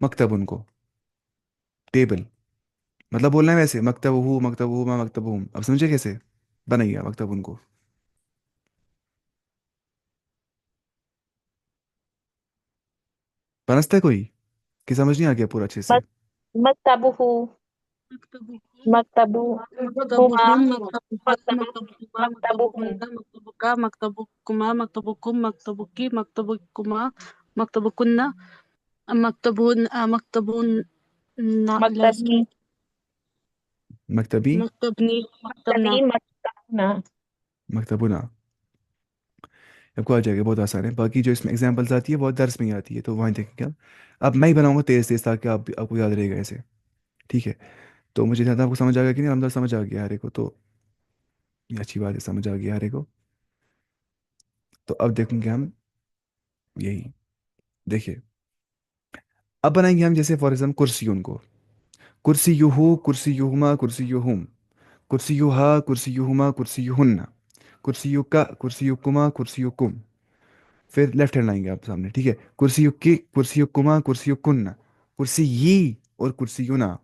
मकतब उनको, टेबल। मतलब बोलना है वैसे, मकतब हूँ मकतब हूँ मैं मकतब हूँ। अब समझे कैसे बनाइए मकतब उनको? बनसता है कोई कि समझ नहीं आ गया पूरा अच्छे से? मक, मकतबुहु, مكتبه मकतबुहुमा, مكتبهم مكتبها मकतबु, مكتبها मकतबुहु, مكتبهن مكتبك مكتبكما مكتبكم مكتبك مكتبكما مكتبكن مكتبهن مكتبهن मकतबी, لازم मकतबी। مكتبني मकतबी, مكتبنا मकतबना। मकतबुना। आपको आ जाएगा, बहुत आसान है। बाकी जो इसमें एग्जांपल्स आती है बहुत दर्स में ही आती है, तो वहीं देखेंगे आप। अब मैं ही बनाऊंगा तेज तेज, ताकि आपको याद रहेगा ऐसे। ठीक है। तो मुझे ज़्यादा आपको समझ आ गया कि नहीं? हमदा समझ आ गया हरे को तो ये अच्छी बात है, समझ आ गया हरे को। तो अब देखेंगे हम यही। देखिए, अब बनाएंगे हम जैसे फॉर एग्जाम्पल कुर्सी उनको। कुर्सी यूहू कुर्सी यूहुमा कुर्सी यूहुम, कुर्सी यूहा कुर्सी यूहुमा कुर्सी यूहुन्ना, कुर्सी युक्का कुर्सी युक्कुमा कुर्सी युक्कुम। फिर लेफ्ट हैंड लाएंगे आप सामने, ठीक है? कुर्सी युक्की कुर्सी युक्कुमा कुर्सी युक्कुन्ना, कुर्सी यी और कुर्सी युना।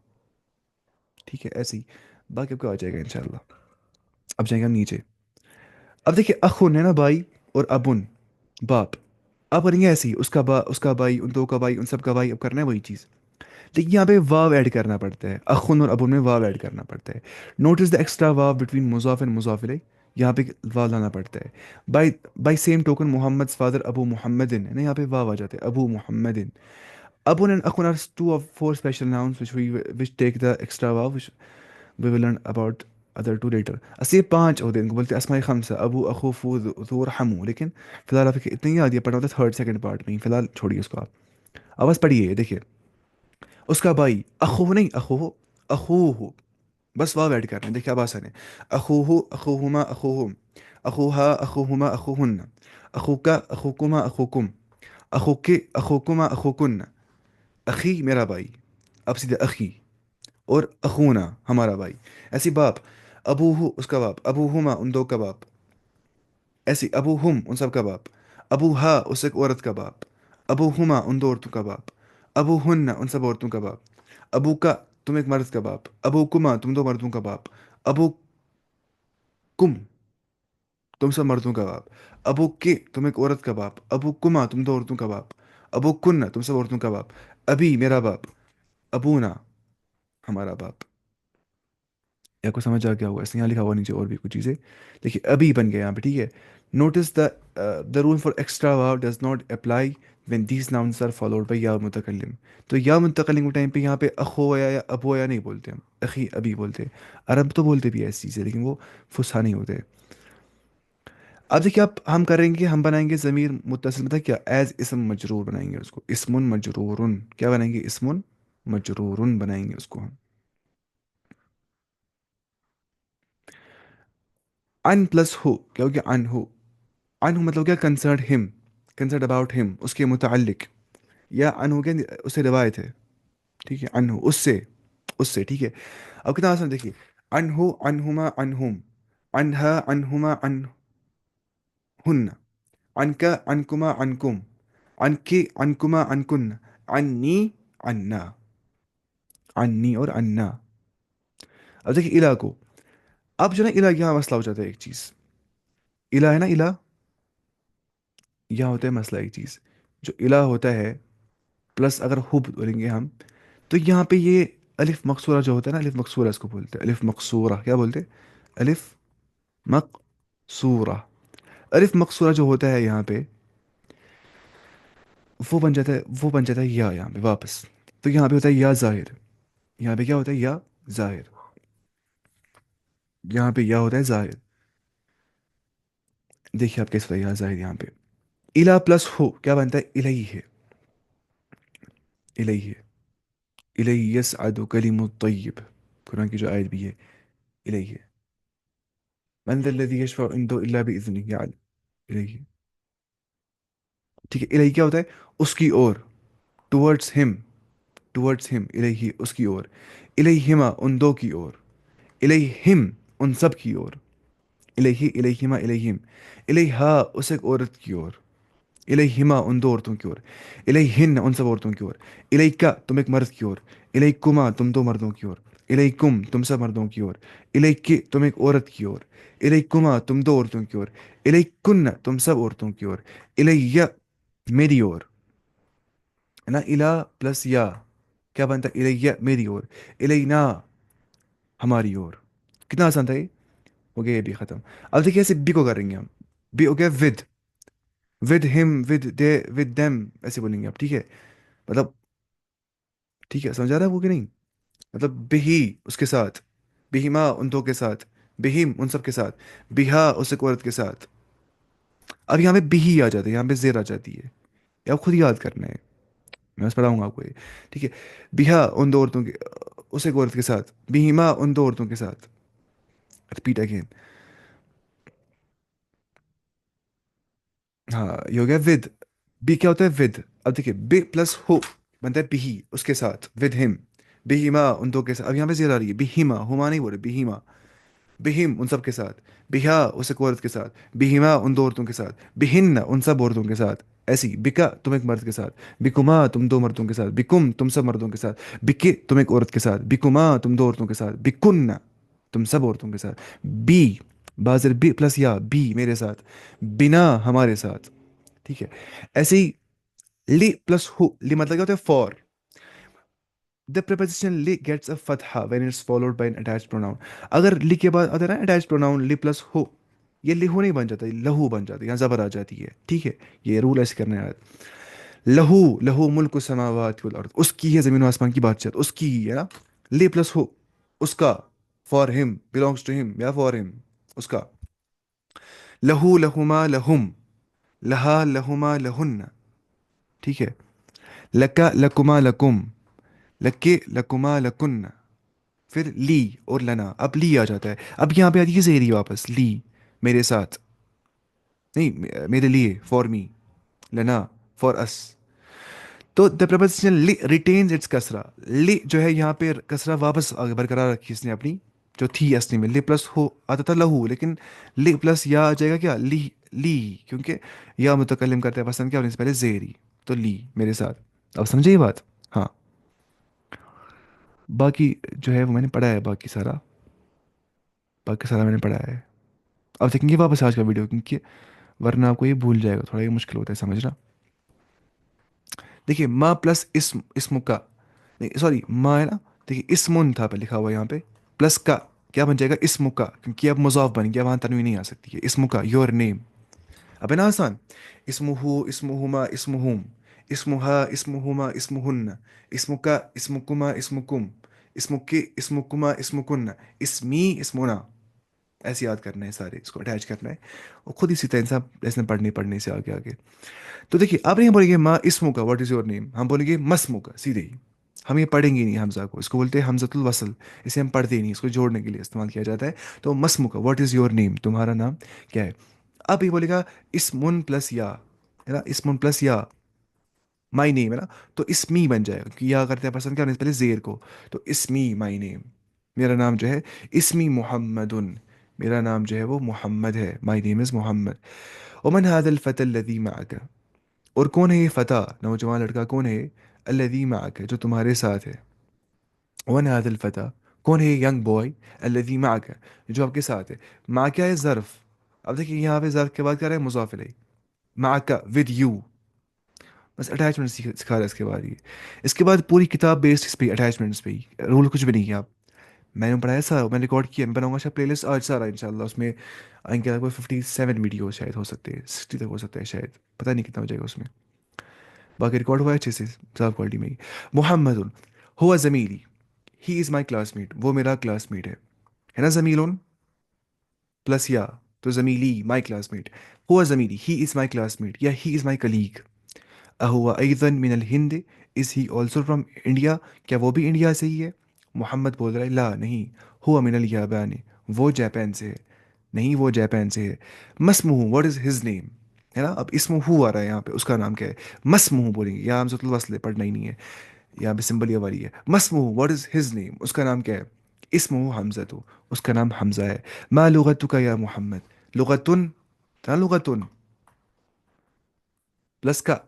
ठीक है, ऐसे ही बाकी आपको आ जाएगा इंशाल्लाह। अब जाएंगे हम नीचे। अब देखिए, अखुन है ना भाई, और अबुन बाप। अब करेंगे ऐसे ही, उसका भाई, उन दो का भाई, उन सब का भाई। अब करना है वही चीज़, लेकिन यहाँ पे वाव ऐड करना पड़ता है। अखुन और अबुन में वाव ऐड करना पड़ता है। नोटिस द एक्स्ट्रा वाव बिटवीन मुजाफ एंड मुजाफ इलैह। यहाँ पे वाव लाना पड़ता है। बाय बाय सेम टोकन मोहम्मद फादर अबू मुहम्मदिन है ना, यहाँ पे वाव आ जाते हैं, अबू मुहम्मदिन। अबुन एंड अखुन are two of four special nouns which take the extra vaw, which we will learn about other two later. ऐसे ये पांच होते हैं, इनको बोलते हैं अस्माए खमसा, अबू अखू फू ज़ूर हमू। लेकिन फिलहाल आपको इतनी याद, ये पढ़ना होता है थर्ड सेकंड पार्ट में ही, फिलहाल छोड़िए उसको आप। आवाज़ पढ़िए, देखिए। उसका भाई, अखू नहीं अखू, अखू, बस वाव ऐड करना है। देखिए अब आसान है। अखूहु अखूहुमा अखूहुम, अखूहा अखूहुमा अखूहुन्न, अखूका अखूकुमा अखूकुम, अखूके अखूकुमा अखूकुन्न। अखी मेरा भाई, अब सीधे अखी। और अखूना हमारा भाई। ऐसी बाप, अबूहु उसका बाप, अबूहुमा उन दो का बाप। ऐसी अबूहुम उन सब का बाप, अबूहा उस एक औरत का बाप, अबूहुमा उन दो औरतों का बाप, अबूहुन्ना उन सब औरतों का बाप, अबूका तुम एक मर्द का बाप, अबूकुमा तुम दो मर्दों का बाप, अबूकुम तुम सब मर्दों का बाप, अबू के तुम एक औरत का बाप, अबू कुमा तुम दो औरतों का बाप, अबू कुन्ना तुम सब औरतों का बाप, अभी मेरा बाप, अबूना हमारा बाप। या को समझ आ गया होगा, इसलिए यहाँ लिखा हुआ नीचे और भी कुछ चीज़ें। देखिए अभी बन गया यहाँ पे, ठीक है? Notice the rule for extra verb does not apply when these nouns are followed by या मुतकल्लिम। तो या मुतकल्लिम के टाइम पे यहाँ पे अखोया या अबोया नहीं बोलते हम, अखी अभी बोलते हैं। अरब तो बोलते भी हैं ऐसी चीज़ें, लेकिन वो फुसहा नहीं होते। अब देखिए, आप हम करेंगे, हम बनाएंगे ज़मीर मुत्तसिल, मतलब क्या, एज इसम मजरूर बनाएंगे उसको, इसमुन मजरूरुन। क्या बनाएंगे? इसमुन मजरूरुन बनाएंगे उसको हम। अन प्लस हो क्या हो गया? अन हो। अन हो मतलब क्या? Concern him, concern about him, उसके मुतालिक। या अन हो गया उससे रिवायत है, ठीक है? अन हो उससे, उससे, ठीक है? अब कितना आसान, देखिए। अन हो अनहुमा अनहुम, अनहा अनहुमा अनहुन्ना, अनका अनकुमा अनकुम, अनके अनकुमा अनकुन, अन्नी अन्ना, अन्नी और अन्ना। अब देखिए इला को। अब जो ना इला, यहाँ मसला हो जाता है एक चीज़। इला है ना, इला, यहाँ होता है मसला एक चीज़। जो इला होता है प्लस अगर हुब बोलेंगे हम, तो यहाँ पे ये अलिफ मकसूरा जो होता है ना, अलिफ मकसूरा इसको बोलते हैं, अलिफ मकसूरा। क्या बोलते हैं? अलिफ मकसूरा। अलिफ मकसूरा जो होता है यहाँ पे, वो बन जाता है, वो बन जाता है या यहाँ पे वापस। तो यहाँ पे होता है या जाहिर। यहाँ पे क्या होता है? या जाहिर। यहाँ पे या होता है जाहिर। देखिए आप कैसे होता है या जाहिर यहाँ पे। इला प्लस हो क्या बनता है? इलही है, इलही है, इलही यसअदु कलिमु तय्यब, कुरान की जो आयत भी है, इलही है। मन ذल्लज़ी यशफ़अु इंदहु इल्ला बिइज़्निही, याल इलही। ठीक है, इलही क्या होता है? उसकी ओर, टुवर्ड्स हिम, टुवर्ड्स हिम, इलही उसकी ओर, इलैहिमा उन दो की ओर, इलैहिम उन सब की ओर, इलैहि इलैहिमा इलैहिम, इलैहा उस एक औरत की ओर, इलैहिमा उन दो औरतों की ओर, इलैहिन उन सब औरतों की ओर, इलैका तुम एक मर्द की ओर, इलैकुमा तुम दो मर्दों की ओर, इलैकुम तुम सब मर्दों की ओर, इलैकि तुम एक औरत की ओर, इलैकुमा तुम दो औरतों की ओर, इलैकुन्न तुम सब औरतों की ओर, इलैया मेरी ओर, है ना? इला प्लस या क्या बनता है? इलैया मेरी ओर, इलैना हमारी ओर। कितना आसान था ये। हो गया ये भी खत्म। अब देखिए ऐसे बी को करेंगे हम। बी हो गया with him, with they, with them, ऐसे बोलेंगे आप, ठीक है? मतलब ठीक है, समझ आ रहा है वो कि नहीं? मतलब बिही उसके साथ, बिहिमा उन दो के साथ, बिहिम उन सब के साथ, बिहा उस एक औरत के साथ। अब यहाँ पे बिही आ जाता है, यहाँ पे जेर आ जाती है, ये आप खुद याद करना है, मैं बस पढ़ाऊंगा आपको ये। ठीक है, बिहा उन दो औरतों के, उस एक औरत के साथ, बिहिमा उन दो औरतों के साथ। Repeat again. हाँ ये हो गया विद। बी क्या होता है? विद। अब देखिए बी प्लस हो बनता है बिही उसके साथ, विद हिम, बिहिमा उन दो के साथ। अब यहाँ पे जीरो आ रही है, बिहिमा, हुमा नहीं बोले, बिहिमा, बिहिम उन सब के साथ, बिहा उस एक औरत के साथ, बिहिमा उन दो औरतों के साथ, बिहिन्न उन सब औरतों के साथ। ऐसी बिका तुम एक मर्द के साथ, बिकुमा तुम दो मर्दों के साथ, बिकुम तुम सब मर्दों के साथ, बिके तुम एक औरत के साथ, बिकुमा तुम दो औरतों के साथ, बिकुन्ना तुम सब औरतों के साथ, बी बाजर बी प्लस या बी मेरे साथ, बिना हमारे साथ। ठीक है, ऐसे ही ली प्लस हु, ली मतलब क्या होता है? For. The preposition li gets a fatha when it's followed by an attached pronoun. अगर ली के बाद आता है ना अटैच प्रोनाउन, ली प्लस हो, ये लिहू नहीं बन जाता, ये लहू बन जाता है, यहाँ जबर आ जाती है। ठीक है, ये रूल ऐसे करने आया। लहू, लहू मुल्क समावात वल अर्द, उसकी है जमीन और आसमान की बादशाह, उसकी ही है ना। ली प्लस हो, उसका, for him, belongs to him या फॉर हिम, उसका। लहू लहुमा लहुम, लहा लहुमा लहुन्ना। ठीक है, लका लकुमा लकुम, लके लकुमा लकुन्ना। फिर ली और लना, अब ली आ जाता है, अब यहाँ पे आती है जेरी वापस, ली मेरे साथ, नहीं मेरे लिए, फॉर मी, लना फॉर अस। तो द प्रपोजिशन ली रिटेन्स इट्स कसरा, ली जो है यहाँ पे कसरा वापस आगे बरकरार रखी इसने अपनी, जो थी असली में। ली प्लस हो आता था लहू, लेकिन ली प्लस या आ जाएगा क्या? ली, ली, क्योंकि या मुतकल्लिम करते हैं पसंद क्या होने से पहले जेरी, तो ली मेरे साथ। अब समझे ये बात? हाँ, बाकी जो है वो मैंने पढ़ा है, बाकी सारा मैंने पढ़ा है। अब देखेंगे वापस आज का वीडियो, क्योंकि वरना आपको ये भूल जाएगा, थोड़ा ये मुश्किल होता है समझना। देखिए माँ प्लस इस्म का, नहीं सॉरी माँ है ना, देखिए इस्मुन था पर लिखा हुआ यहाँ पे, प्लस का क्या बन जाएगा? इस्मु का, क्योंकि अब मुज़ाफ बन गया, वहाँ तनवीन नहीं आ सकती है। इस्मु का, योर नेम। अब है ना आसान। इस्मुहु इस्मुहुमा इस्मुहुम, इस्मुहा इस्मुहुमा इस्मुहुन्ना, इस्मुका इस्मुकुमा इस्मुकुम, इस्मुकी इस्मुकुमा इस्मुकुन्ना, इस्मी इस्मुना। ऐसे याद करना है सारे, इसको अटैच करना है, और खुद ही सीखता है इंसान ऐसे पढ़ने पढ़ने से आगे आगे। तो देखिए आप नहीं बोलेंगे माँ इसमु का, व्हाट इज़ योर नेम, हम बोलेंगे मस्मु का सीधे ही। हम ये पढ़ेंगे ही नहीं हमजा को, इसको बोलते हैं हमजतुल वसल, इसे हम पढ़ते ही नहीं, इसको जोड़ने के लिए इस्तेमाल किया जाता है। तो मस्मु का, व्हाट इज़ योर नेम, तुम्हारा नाम क्या है। अब ये बोलेगा इसमुन प्लस या, है ना, इसमुन प्लस या माई नेम, है ना, तो इसमी बन जाएगा, क्योंकि या करते हैं पसंद क्या होने से पहले जेर को। तो इसमी माई नेम, मेरा नाम जो है, इसमी मोहम्मदुन, मेरा नाम जो है वो मोहम्मद है, माई नेम इज़ मोहम्मद। ओमन हादल फ़तल लदी माका, और कौन है ये फ़ता, नौजवान लड़का कौन है? अल्लज़ी माका, जो तुम्हारे साथ है। वन हादल फ़ता, कौन है यंग बॉय? अल्लज़ी माका, जो आपके साथ है। मा क्या है? ज़र्फ़। अब देखिए यहाँ पे ज़र्फ़ के बाद क्या रहा है? मुज़ाफ़ इलैह, माका विद यू, बस अटैचमेंट सिखा रहा है इसके बाद ये। इसके बाद पूरी किताब बेस्ड इस पे, अटैचमेंट्स पे ही, रूल कुछ भी नहीं है। आप, मैंने पढ़ाया सारा, मैंने रिकॉर्ड किया, मैं बनाऊंगा शायद प्लेलिस्ट आज सारा इंशाल्लाह, उसमें आएंगे लगभग 57 वीडियो शायद, हो सकते हैं 60 तक हो सकता है शायद, पता नहीं कितना हो जाएगा उसमें। बाकी रिकॉर्ड हुआ है अच्छे से, साफ क्वालिटी में ही। मोहम्मद हुआ ज़मीली, ही इज़ माई क्लासमेट, वो मेरा क्लासमेट है ना, ज़मील प्लस या, तो ज़मीली माई क्लासमेट। هو زميلي, he is my classmate, yeah, he is my colleague. أهو أيضا من الهند, is he also from India, क्या वो भी इंडिया से ही है. मोहम्मद बोल रहा है ला नहीं, हुआ मिनल اليابان, वो जापान से है. नहीं, वो जापान से है. मस्मुहु, व्हाट इज हिज नेम, है ना. अब इसमें हु आ रहा है यहाँ पे, उसका नाम क्या है. मस्मुहु बोलेंगे, यहाँ हमसे वसले पढ़ना ही नहीं है, यहाँ पे सिंबल ये वाली है. मस्मुहु, व्हाट इज हिज नेम, उसका नाम क्या है. इसमुहु हमजा, तो उसका नाम हमजा है. मा लुगतुका या मोहम्मद, लुगतुन, हाँ लुगतुन प्लस का,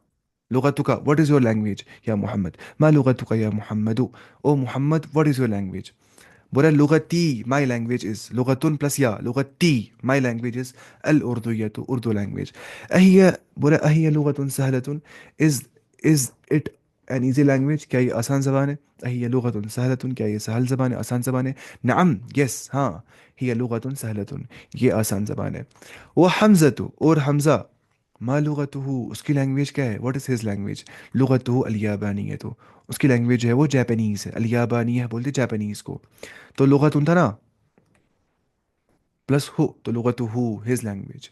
लुगतुका व्हाट इज योर लैंग्वेज या मोहम्मद. मा लुगतुका या मोहम्मदु, ओ मोहम्मद व्हाट इज योर लैंग्वेज. बोला लुगती, माई लैंग्वेज इज, लुगतुन प्लस या, लुगती माई लैंग्वेज इज अल उर्दुयतु, उर्दू लैंग्वेज. अहिया, बोला अहिया लुगतुन सहलतुन, is it an easy language, क्या ये आसान ज़बान है. अहिया लुगतुन सहलतुन, क्या ये सहल ज़बान है, आसान ज़बान है. नअम, यस, हाँ. हिया लुगतुन सहलतुन, ये आसान ज़बान है. वह हमज़तु, और हमज़ा, मा लुगतुहु, उसकी लैंग्वेज क्या है, व्हाट इज़ हिज लैंग्वेज. लुगतुहु अल है, तो उसकी लैंग्वेज जो है वो जापानीज़ है. अल है बोलते जापानीज़ को. तो लुगतुन था ना, प्लस हो, तो लुगतुहु हिज लैंग्वेज.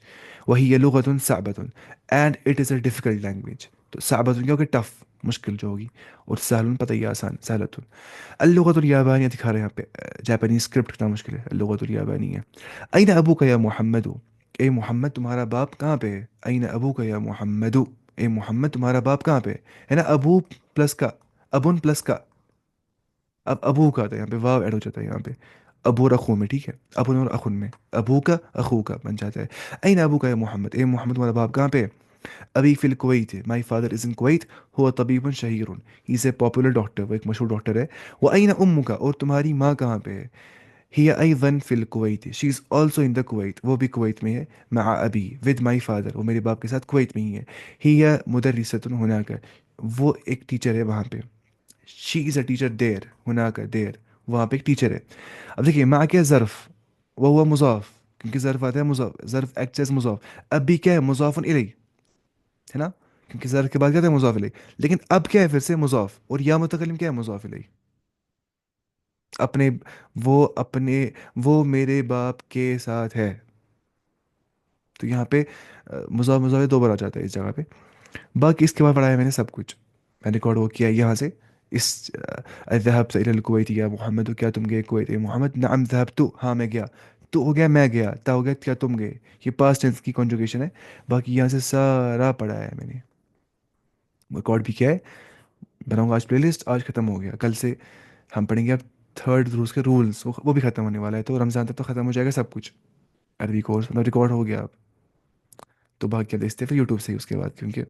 वही ये लुगतुन साबतुन, and it is a difficult language. तो साबतुन क्या होगी, टफ, मुश्किल जो होगी. और सहलुन पता ही है, आसान, सहलतुन. अल्लुगतुल याबानिया दिखा रहे हैं यहाँ पे, जापानीज स्क्रिप्ट कितना मुश्किल है. अल्लुगतुल याबानिया. अइन अबू का या मोहम्मदु, ए मोहम्मद तुम्हारा बाप कहाँ पे है. अइन अबू का या मोहम्मदु, ए मोहम्मद तुम्हारा बाप कहाँ पे है ना. अबू प्लस का, अबुन प्लस का, अब अबू का आता है यहाँ पे, वाव ऐड हो जाता है यहाँ पे. अबू और अखू में, ठीक है, अबू और अखुन में, अबू का अखू का बन जाता है. अइन अबू का या मोहम्मद, ए मोहम्मद तुम्हारा बाप कहाँ पे है. अभी फिल कुवैत है, my father is in Kuwait. हुआ तबीबुन शहीरुन, he is a popular doctor, वो एक मशहूर डॉक्टर है. वो अइन उम्मु का, और तुम्हारी माँ कहाँ पे है. ही अयज़न फिल Kuwait, she is also in the Kuwait, वो भी कुवैत में है. मा अबी, विद माई फादर, वो मेरे बाप के साथ कुवैत में ही है. ही मुदर्रिसतुन हुनाका, वो एक टीचर है वहाँ पे. शी इज़ अ टीचर देर, हुनाका देर, वहाँ पे एक टीचर है. अब देखिए माँ क्या है, ज़र्फ़, वो हुआ मुज़ाफ़, क्योंकि ज़र्फ़ आता है मुज़ाफ़, ज़र्फ़ एक्ट्स एज मुज़ाफ़. अब भी क्या है, मुज़ाफ़ुन इलैह, है ना, क्योंकि ज़र्फ़ के बाद क्या था, मुज़ाफ़ इलैह. लेकिन अब क्या है फिर से मुज़ाफ़, और या मुतकल्लिम क्या है, मुज़ाफ़ इलैह. अपने, अपने, वो मेरे बाप के साथ है. तो यहाँ पे मुज़ाफ़ मुज़ाफ़ दो बार आ जाता है इस जगह पे. बाकी इसके बाद पढ़ाया मैंने सब कुछ, मैंने रिकॉर्ड वो किया यहाँ से. इस ज़हब से इलल कुवैत या मोहम्मद, क्या तुम गए कुवैत, ए मोहम्मद नअम ज़हबतु, हाँ मैं गया. तो हो गया मैं गया, ता हो गया क्या तुम गए. ये पास्ट टेंस की कॉन्जुगेशन है. बाकी यहाँ से सारा पढ़ाया है मैंने, रिकॉर्ड भी किया है. बनाऊंगा आज प्लेलिस्ट, आज ख़त्म हो गया. कल से हम पढ़ेंगे अब थर्ड रूल्स के रूल्स, वो भी ख़त्म होने वाला है. तो रमज़ान तक तो ख़त्म हो जाएगा सब कुछ, अरबी कोर्स मतलब रिकॉर्ड हो गया अब. तो बाकी क्या देखते हैं फिर यूट्यूब से ही उसके बाद, क्योंकि